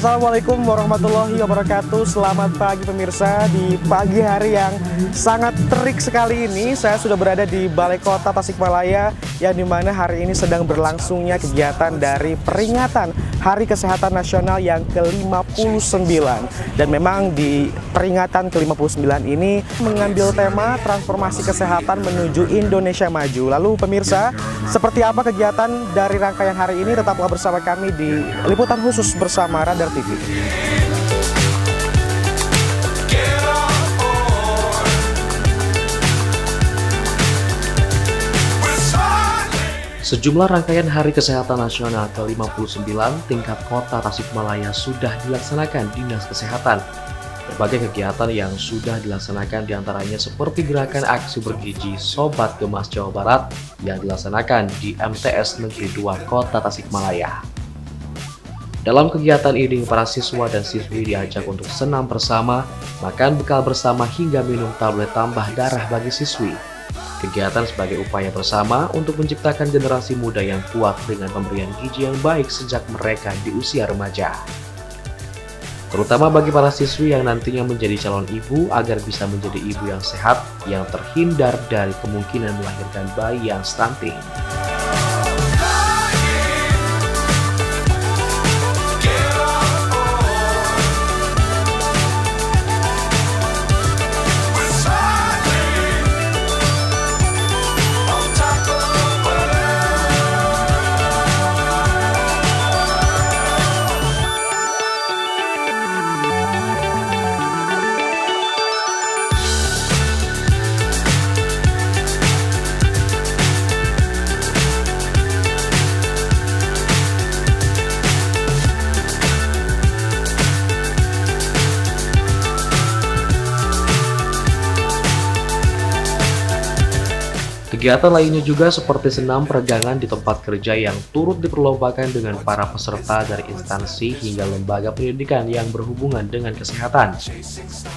Assalamualaikum warahmatullahi wabarakatuh. Selamat pagi pemirsa. Di pagi hari yang sangat terik sekali ini, saya sudah berada di Balai Kota Tasikmalaya, yang dimana hari ini sedang berlangsungnya kegiatan dari peringatan Hari Kesehatan Nasional yang ke-59. Dan memang di peringatan ke-59 ini mengambil tema transformasi kesehatan menuju Indonesia maju. Lalu pemirsa, seperti apa kegiatan dari rangkaian hari ini? Tetaplah bersama kami di liputan khusus bersama Radar TV. Sejumlah rangkaian Hari Kesehatan Nasional ke-59 tingkat kota Tasikmalaya sudah dilaksanakan Dinas Kesehatan. Berbagai kegiatan yang sudah dilaksanakan diantaranya seperti gerakan aksi bergizi Sobat Gemas Jawa Barat yang dilaksanakan di MTS Negeri 2 Kota Tasikmalaya. Dalam kegiatan ini, para siswa dan siswi diajak untuk senam bersama, makan bekal bersama hingga minum tablet tambah darah bagi siswi. Kegiatan sebagai upaya bersama untuk menciptakan generasi muda yang kuat dengan pemberian gizi yang baik sejak mereka di usia remaja. Terutama bagi para siswi yang nantinya menjadi calon ibu agar bisa menjadi ibu yang sehat, yang terhindar dari kemungkinan melahirkan bayi yang stunting. Kegiatan lainnya juga seperti senam peregangan di tempat kerja yang turut diperlombakan dengan para peserta dari instansi hingga lembaga pendidikan yang berhubungan dengan kesehatan.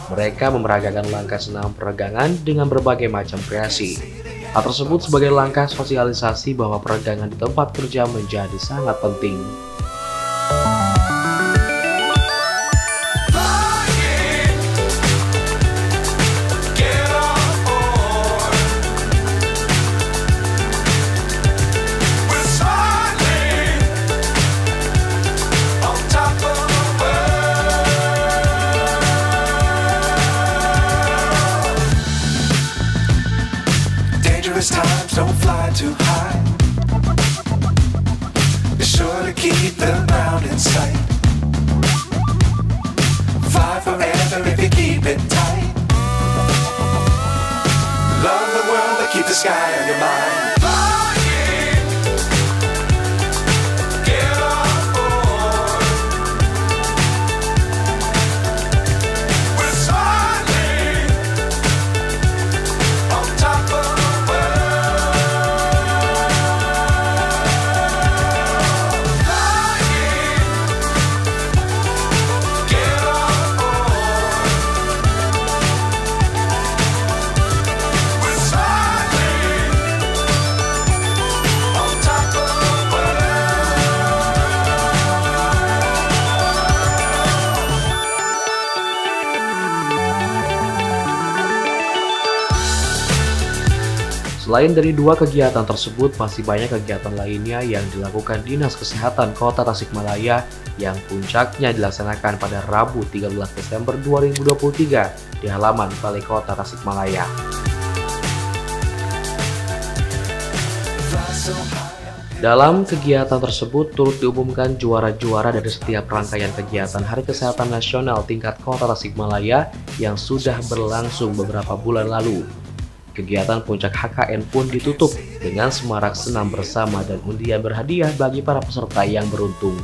Mereka memeragakan langkah senam peregangan dengan berbagai macam kreasi. Hal tersebut sebagai langkah sosialisasi bahwa peregangan di tempat kerja menjadi sangat penting. Times don't fly too high. Be sure to keep the ground in sight. Fly forever if you keep it tight. Love the world but keep the sky on your mind. Selain dari dua kegiatan tersebut, masih banyak kegiatan lainnya yang dilakukan Dinas Kesehatan Kota Tasikmalaya yang puncaknya dilaksanakan pada Rabu 13 Desember 2023 di halaman Balai Kota Tasikmalaya. Dalam kegiatan tersebut turut diumumkan juara-juara dari setiap rangkaian kegiatan Hari Kesehatan Nasional tingkat Kota Tasikmalaya yang sudah berlangsung beberapa bulan lalu. Kegiatan puncak HKN pun ditutup dengan semarak senam bersama dan undian berhadiah bagi para peserta yang beruntung.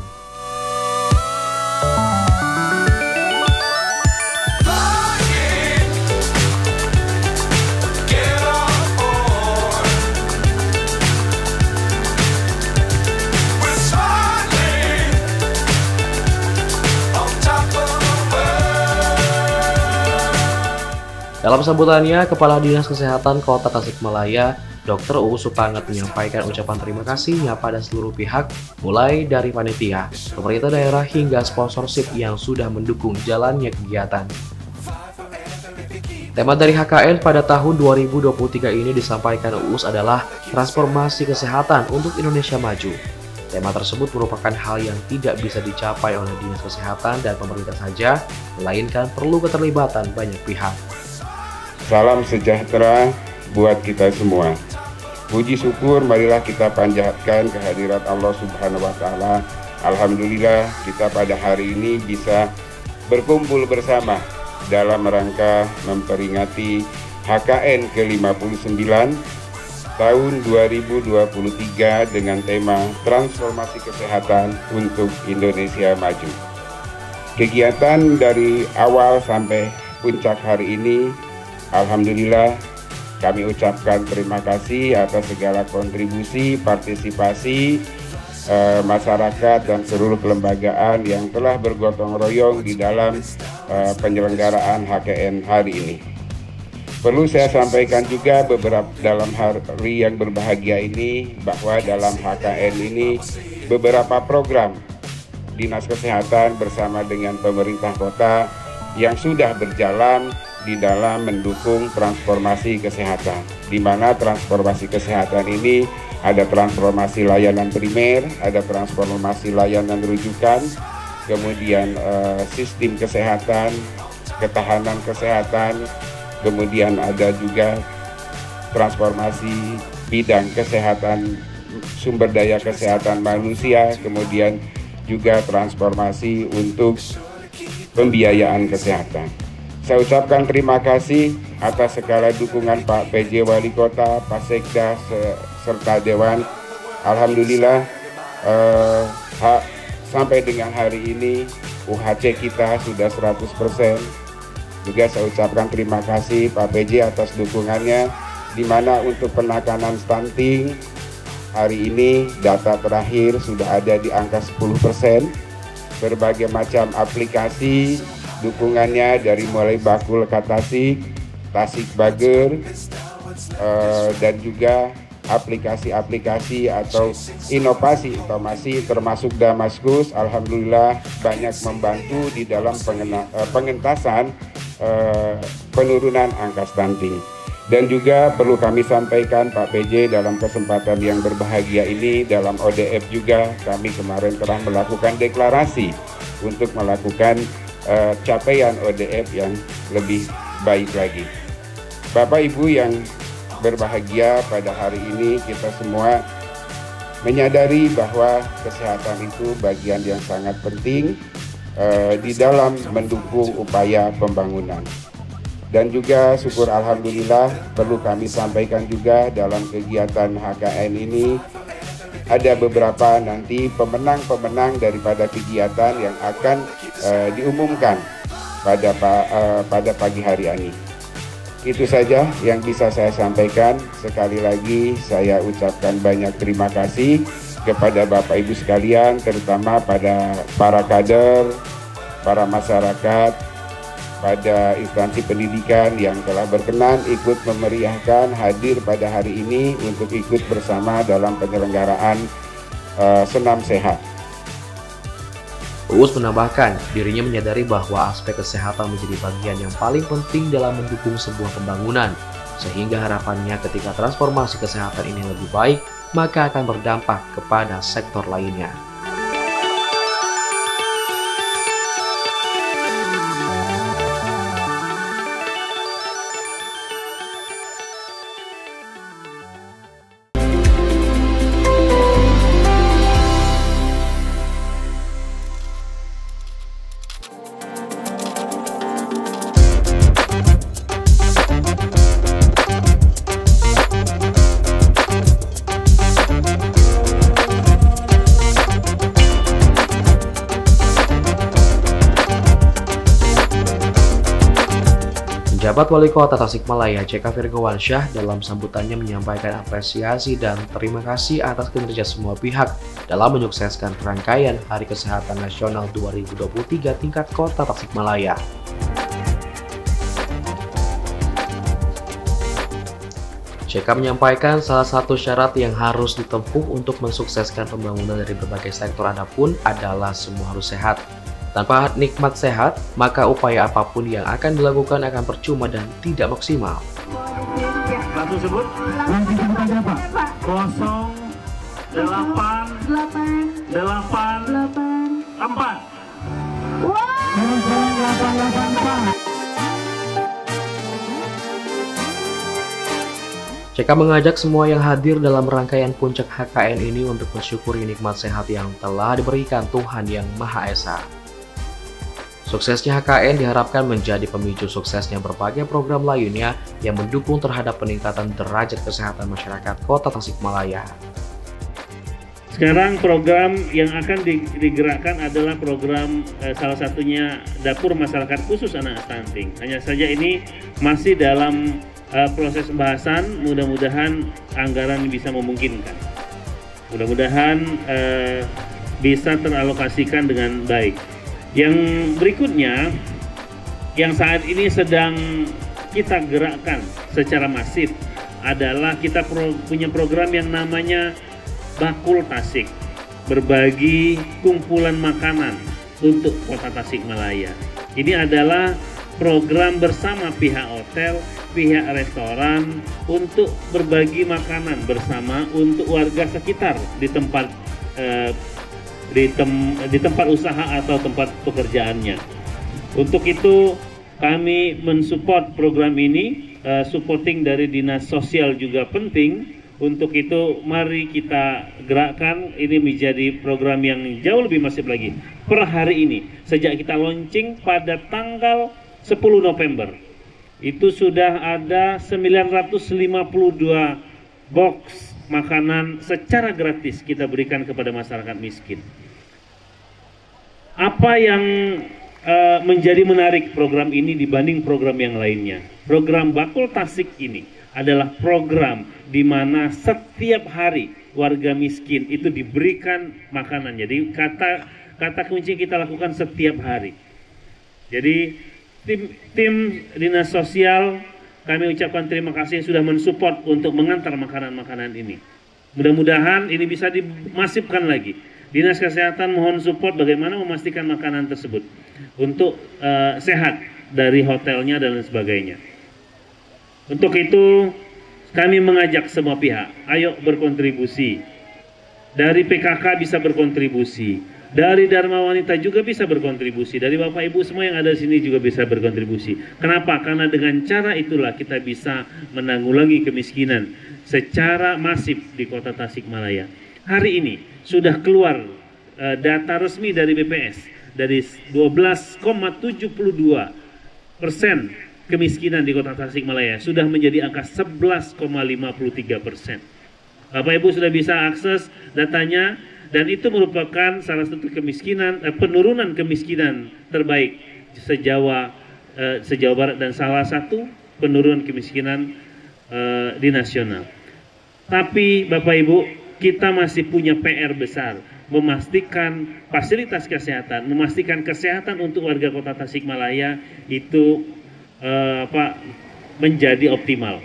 Dalam sambutannya, Kepala Dinas Kesehatan Kota Tasikmalaya Dr. Uus Supanget menyampaikan ucapan terima kasihnya pada seluruh pihak, mulai dari panitia, pemerintah daerah hingga sponsorship yang sudah mendukung jalannya kegiatan. Tema dari HKN pada tahun 2023 ini disampaikan Uus adalah transformasi kesehatan untuk Indonesia maju. Tema tersebut merupakan hal yang tidak bisa dicapai oleh Dinas Kesehatan dan pemerintah saja, melainkan perlu keterlibatan banyak pihak. Salam sejahtera buat kita semua. Puji syukur marilah kita panjatkan kehadirat Allah Subhanahu wa Ta'ala. Alhamdulillah kita pada hari ini bisa berkumpul bersama dalam rangka memperingati HKN ke-59 tahun 2023 dengan tema Transformasi Kesehatan untuk Indonesia Maju. Kegiatan dari awal sampai puncak hari ini, alhamdulillah kami ucapkan terima kasih atas segala kontribusi, partisipasi masyarakat dan seluruh kelembagaan yang telah bergotong royong di dalam penyelenggaraan HKN hari ini. Perlu saya sampaikan juga dalam hari yang berbahagia ini bahwa dalam HKN ini beberapa program Dinas Kesehatan bersama dengan pemerintah kota yang sudah berjalan di dalam mendukung transformasi kesehatan, di mana transformasi kesehatan ini ada transformasi layanan primer, ada transformasi layanan rujukan, kemudian sistem kesehatan, ketahanan kesehatan, kemudian ada juga transformasi bidang kesehatan, sumber daya kesehatan manusia, kemudian juga transformasi untuk pembiayaan kesehatan. Saya ucapkan terima kasih atas segala dukungan Pak PJ Wali Kota, Pak Sekda, serta Dewan. Alhamdulillah sampai dengan hari ini UHC kita sudah 100%. Juga saya ucapkan terima kasih Pak PJ atas dukungannya, di mana untuk penekanan stunting hari ini data terakhir sudah ada di angka 10%. Berbagai macam aplikasi dukungannya dari mulai Bakul Tasik, Tasik Bager, dan juga aplikasi-aplikasi atau inovasi termasuk Damaskus, alhamdulillah banyak membantu di dalam pengentasan penurunan angka stunting. Dan juga perlu kami sampaikan Pak PJ dalam kesempatan yang berbahagia ini, dalam ODF juga kami kemarin telah melakukan deklarasi untuk melakukan capaian ODF yang lebih baik lagi. Bapak Ibu yang berbahagia, pada hari ini kita semua menyadari bahwa kesehatan itu bagian yang sangat penting di dalam mendukung upaya pembangunan. Dan juga syukur alhamdulillah perlu kami sampaikan juga dalam kegiatan HKN ini ada beberapa nanti pemenang-pemenang daripada kegiatan yang akan diumumkan pada pagi hari ini. Itu saja yang bisa saya sampaikan. Sekali lagi saya ucapkan banyak terima kasih kepada Bapak Ibu sekalian, terutama pada para kader, para masyarakat, pada instansi pendidikan yang telah berkenan ikut memeriahkan hadir pada hari ini untuk ikut bersama dalam penyelenggaraan Senam Sehat. Uus menambahkan, dirinya menyadari bahwa aspek kesehatan menjadi bagian yang paling penting dalam mendukung sebuah pembangunan, sehingga harapannya ketika transformasi kesehatan ini lebih baik, maka akan berdampak kepada sektor lainnya. Penjabat Wali Kota Tasikmalaya CK Virgowansyah dalam sambutannya menyampaikan apresiasi dan terima kasih atas kinerja semua pihak dalam menyukseskan rangkaian Hari Kesehatan Nasional 2023 tingkat Kota Tasikmalaya. JK menyampaikan salah satu syarat yang harus ditempuh untuk mensukseskan pembangunan dari berbagai sektor adapun adalah semua harus sehat. Tanpa nikmat sehat, maka upaya apapun yang akan dilakukan akan percuma dan tidak maksimal. Satu sebut. Nanti kita berapa? 0, 8, 4. Wow. 0884. JK mengajak semua yang hadir dalam rangkaian puncak HKN ini untuk mensyukuri nikmat sehat yang telah diberikan Tuhan Yang Maha Esa. Suksesnya HKN diharapkan menjadi pemicu suksesnya berbagai program lainnya yang mendukung terhadap peningkatan derajat kesehatan masyarakat Kota Tasikmalaya. Sekarang program yang akan digerakkan adalah program salah satunya Dapur Masyarakat Khusus Anak Stunting. Hanya saja ini masih dalam proses pembahasan, mudah-mudahan anggaran bisa memungkinkan. Mudah-mudahan bisa teralokasikan dengan baik. Yang berikutnya, yang saat ini sedang kita gerakkan secara masif adalah kita punya program yang namanya Bakul Tasik, berbagi kumpulan makanan untuk Kota Tasikmalaya. Ini adalah program bersama pihak hotel, pihak restoran untuk berbagi makanan bersama untuk warga sekitar di tempat usaha atau tempat pekerjaannya. Untuk itu kami mensupport program ini, supporting dari Dinas Sosial juga penting. Untuk itu mari kita gerakkan ini menjadi program yang jauh lebih masif lagi. Per hari ini sejak kita launching pada tanggal 10 November itu sudah ada 952 box makanan secara gratis kita berikan kepada masyarakat miskin. Apa yang menjadi menarik program ini dibanding program yang lainnya? Program Bakul Tasik ini adalah program di mana setiap hari warga miskin itu diberikan makanan. Jadi kata kunci kita lakukan setiap hari. Jadi tim Dinas Sosial kami ucapkan terima kasih sudah mensupport untuk mengantar makanan-makanan ini. Mudah-mudahan ini bisa dimasifkan lagi. Dinas Kesehatan mohon support bagaimana memastikan makanan tersebut untuk sehat dari hotelnya dan lain sebagainya. Untuk itu kami mengajak semua pihak, ayo berkontribusi. Dari PKK bisa berkontribusi, dari Dharma Wanita juga bisa berkontribusi, dari Bapak Ibu semua yang ada di sini juga bisa berkontribusi. Kenapa? Karena dengan cara itulah kita bisa menanggulangi kemiskinan secara masif di Kota Tasikmalaya. Hari ini sudah keluar data resmi dari BPS, dari 12,72% kemiskinan di Kota Tasikmalaya sudah menjadi angka 11,53%. Bapak Ibu sudah bisa akses datanya dan itu merupakan salah satu penurunan kemiskinan terbaik sejauh Barat dan salah satu penurunan kemiskinan di nasional. Tapi Bapak Ibu, kita masih punya PR besar memastikan fasilitas kesehatan, memastikan kesehatan untuk warga Kota Tasikmalaya itu menjadi optimal.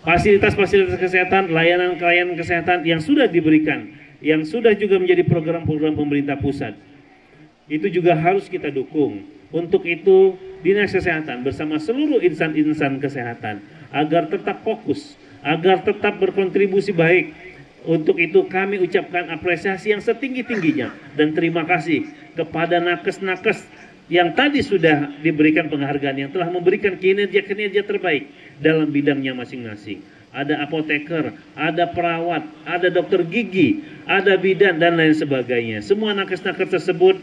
Fasilitas-fasilitas kesehatan, layanan kesehatan yang sudah diberikan, yang sudah juga menjadi program-program pemerintah pusat, itu juga harus kita dukung. Untuk itu, Dinas Kesehatan bersama seluruh insan-insan kesehatan agar tetap fokus, agar tetap berkontribusi baik. Untuk itu kami ucapkan apresiasi yang setinggi-tingginya dan terima kasih kepada nakes-nakes yang tadi sudah diberikan penghargaan, yang telah memberikan kinerja-kinerja terbaik dalam bidangnya masing-masing. Ada apoteker, ada perawat, ada dokter gigi, ada bidan, dan lain sebagainya. Semua nakes-nakes tersebut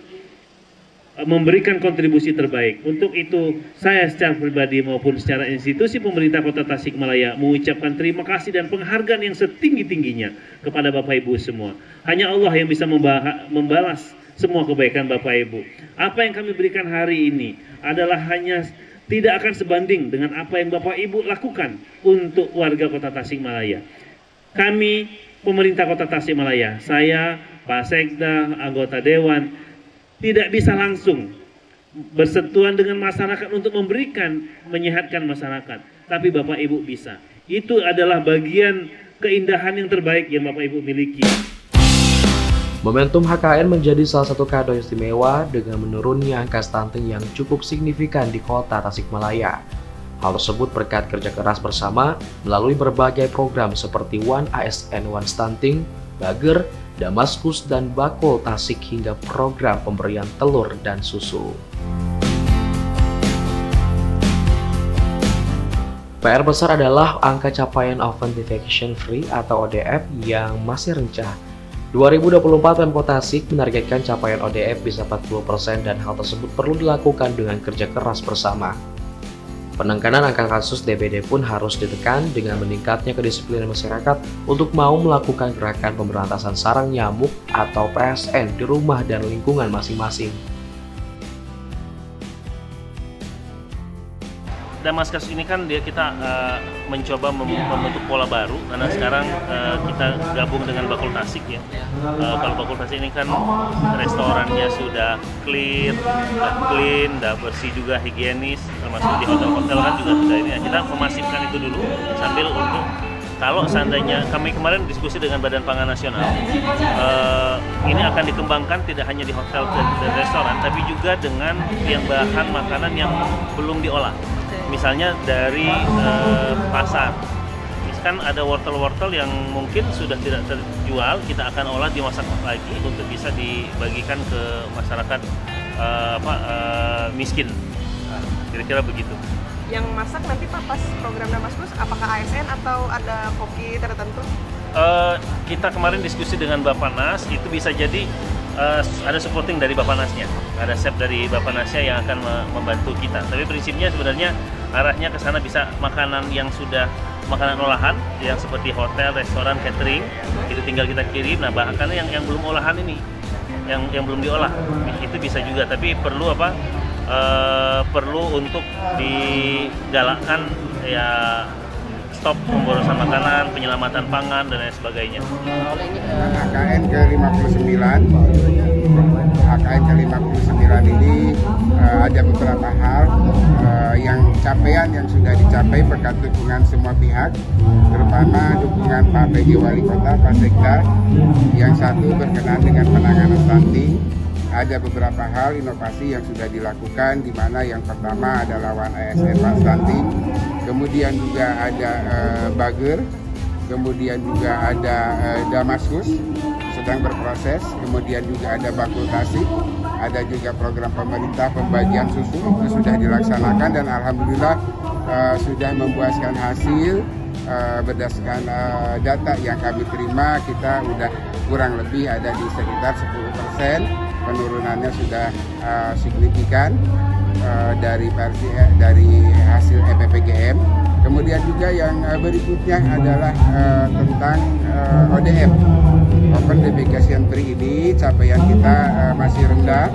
memberikan kontribusi terbaik. Untuk itu, saya secara pribadi maupun secara institusi pemerintah Kota Tasikmalaya mengucapkan terima kasih dan penghargaan yang setinggi-tingginya kepada Bapak Ibu semua. Hanya Allah yang bisa membalas semua kebaikan Bapak Ibu. Apa yang kami berikan hari ini adalah hanya tidak akan sebanding dengan apa yang Bapak Ibu lakukan untuk warga Kota Tasikmalaya. Kami, pemerintah Kota Tasikmalaya, saya, Pak Sekda, anggota Dewan, tidak bisa langsung bersentuhan dengan masyarakat untuk menyehatkan masyarakat. Tapi Bapak Ibu bisa. Itu adalah bagian keindahan yang terbaik yang Bapak Ibu miliki. Momentum HKN menjadi salah satu kado istimewa dengan menurunnya angka stunting yang cukup signifikan di kota Tasikmalaya. Hal tersebut berkat kerja keras bersama melalui berbagai program seperti One ASN One Stunting, Bager, Damaskus, dan Bakul Tasik hingga program pemberian telur dan susu. PR besar adalah angka capaian Authentication Free atau ODF yang masih rendah. 2024 Pemkot Tasik menargetkan capaian ODF bisa 40% dan hal tersebut perlu dilakukan dengan kerja keras bersama. Penekanan angka kasus DBD pun harus ditekan dengan meningkatnya kedisiplinan masyarakat untuk mau melakukan gerakan pemberantasan sarang nyamuk atau PSN di rumah dan lingkungan masing-masing. Damaskus ini kan kita mencoba membentuk pola baru karena sekarang kita gabung dengan Bakul Tasik ya. Kalau Bakul Tasik ini kan restorannya sudah clean, udah bersih juga, higienis, termasuk di hotel-hotel kan juga sudah ini. Kita memasifkan itu dulu sambil untuk kalau seandainya kami kemarin diskusi dengan Badan Pangan Nasional, ini akan dikembangkan tidak hanya di hotel dan restoran, tapi juga dengan yang bahan makanan yang belum diolah. Misalnya dari pasar, misalkan ada wortel-wortel yang mungkin sudah tidak terjual, kita akan olah, dimasak lagi untuk bisa dibagikan ke masyarakat miskin. Kira-kira begitu. Yang masak nanti Pak pas program Damaskus, apakah ASN atau ada koki tertentu? Kita kemarin diskusi dengan Bappenas, itu bisa jadi ada supporting dari Bappenasnya, ada chef dari Bappenasnya yang akan membantu kita. Tapi prinsipnya sebenarnya arahnya ke sana, bisa makanan yang sudah makanan olahan yang seperti hotel, restoran, catering, itu tinggal kita kirim. Nah bahkan yang belum olahan ini, yang belum diolah, itu bisa juga. Tapi perlu perlu untuk digalakkan ya, stop pemborosan makanan, penyelamatan pangan dan lain sebagainya. HKN ke-59, HKN ke-59 ini ada beberapa hal yang capaian yang sudah dicapai berkat dukungan semua pihak, terutama dukungan Pak PJ Wali Kota, Pak Sekda, yang satu berkenaan dengan penanganan stunting. Ada beberapa hal inovasi yang sudah dilakukan, di mana yang pertama adalah One ASN One Stunting, kemudian juga ada Bager, kemudian juga ada Damaskus sedang berproses, kemudian juga ada Bakul Tasik, ada juga program pemerintah pembagian susu itu sudah dilaksanakan dan alhamdulillah sudah membuahkan hasil. Berdasarkan data yang kami terima, kita udah kurang lebih ada di sekitar 10%. Penurunannya sudah signifikan dari hasil EPPGM. Kemudian juga yang berikutnya adalah tentang ODF, Open Defecation Free ini capaian kita masih rendah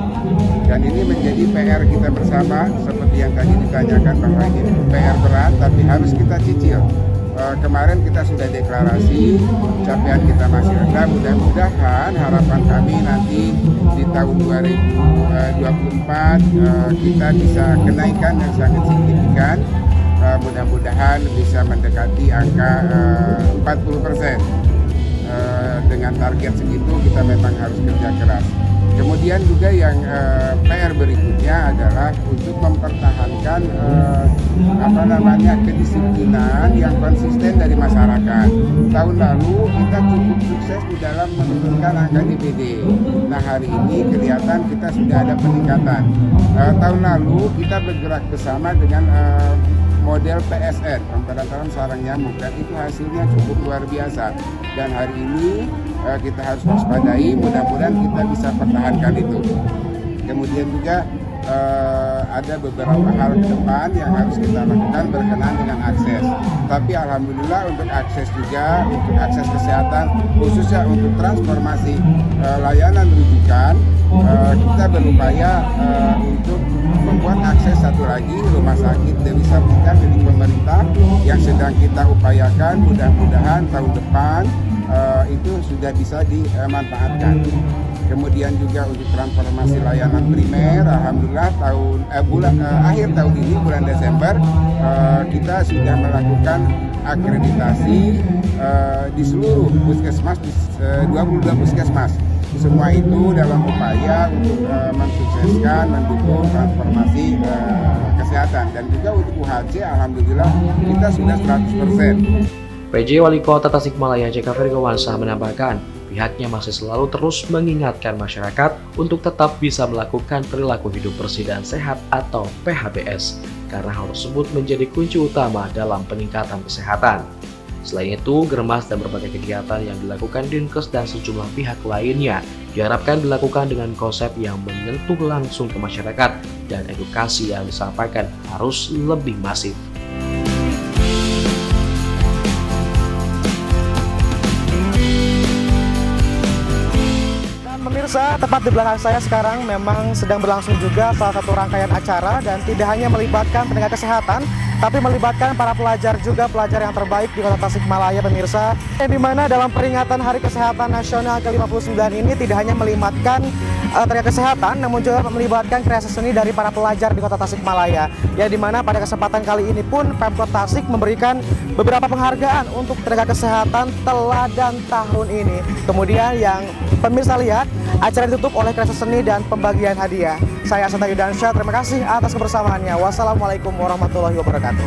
dan ini menjadi PR kita bersama, seperti yang tadi ditanyakan bahwa ini PR berat tapi harus kita cicil. Kemarin kita sudah deklarasi, capaian kita masih rendah. Mudah-mudahan harapan kami nanti di tahun 2024 kita bisa kenaikan yang sangat signifikan. Mudah-mudahan bisa mendekati angka 40%. Dengan target segitu kita memang harus kerja keras. Kemudian juga yang PR berikutnya adalah untuk mempertahankan kedisiplinan yang konsisten dari masyarakat. Tahun lalu kita cukup sukses di dalam menurunkan angka DBD. Nah hari ini kelihatan kita sudah ada peningkatan. Tahun lalu kita bergerak bersama dengan model PSN, pemberantasan sarang nyamuk, dan itu hasilnya cukup luar biasa. Dan hari ini kita harus waspadai, mudah-mudahan kita bisa pertahankan itu. Kemudian juga ada beberapa hal ke depan yang harus kita lakukan berkenaan dengan akses. Tapi alhamdulillah untuk akses juga, untuk akses kesehatan, khususnya untuk transformasi layanan rujukan, kita berupaya untuk membuat akses satu lagi rumah sakit Dewi Sartika milik pemerintah yang sedang kita upayakan. Mudah-mudahan tahun depan itu sudah bisa dimanfaatkan. Kemudian juga untuk transformasi layanan primer, alhamdulillah akhir tahun ini bulan Desember kita sudah melakukan akreditasi di seluruh puskesmas, di 22 puskesmas. Semua itu dalam upaya untuk mensukseskan, mendukung transformasi kesehatan. Dan juga untuk UHC, alhamdulillah kita sudah 100%. PJ Wali Kota Tasikmalaya JK Virgowansah menambahkan, pihaknya masih selalu terus mengingatkan masyarakat untuk tetap bisa melakukan perilaku hidup bersih dan sehat atau PHBS, karena hal tersebut menjadi kunci utama dalam peningkatan kesehatan. Selain itu, Germas dan berbagai kegiatan yang dilakukan Dinkes dan sejumlah pihak lainnya diharapkan dilakukan dengan konsep yang menyentuh langsung ke masyarakat dan edukasi yang disampaikan harus lebih masif. Pemirsa, tepat di belakang saya sekarang memang sedang berlangsung juga salah satu rangkaian acara, dan tidak hanya melibatkan tenaga kesehatan, tapi melibatkan para pelajar juga, pelajar yang terbaik di Kota Tasikmalaya, pemirsa. Yang dimana dalam peringatan Hari Kesehatan Nasional ke-59 ini tidak hanya melibatkan tenaga kesehatan, namun juga melibatkan kreasi seni dari para pelajar di Kota Tasikmalaya. Yang dimana pada kesempatan kali ini pun Pemkot Tasik memberikan beberapa penghargaan untuk tenaga kesehatan teladan tahun ini. Kemudian yang pemirsa lihat, acara ditutup oleh kreasi seni dan pembagian hadiah. Saya Asanta Yudansyah, terima kasih atas kebersamaannya. Wassalamualaikum warahmatullahi wabarakatuh.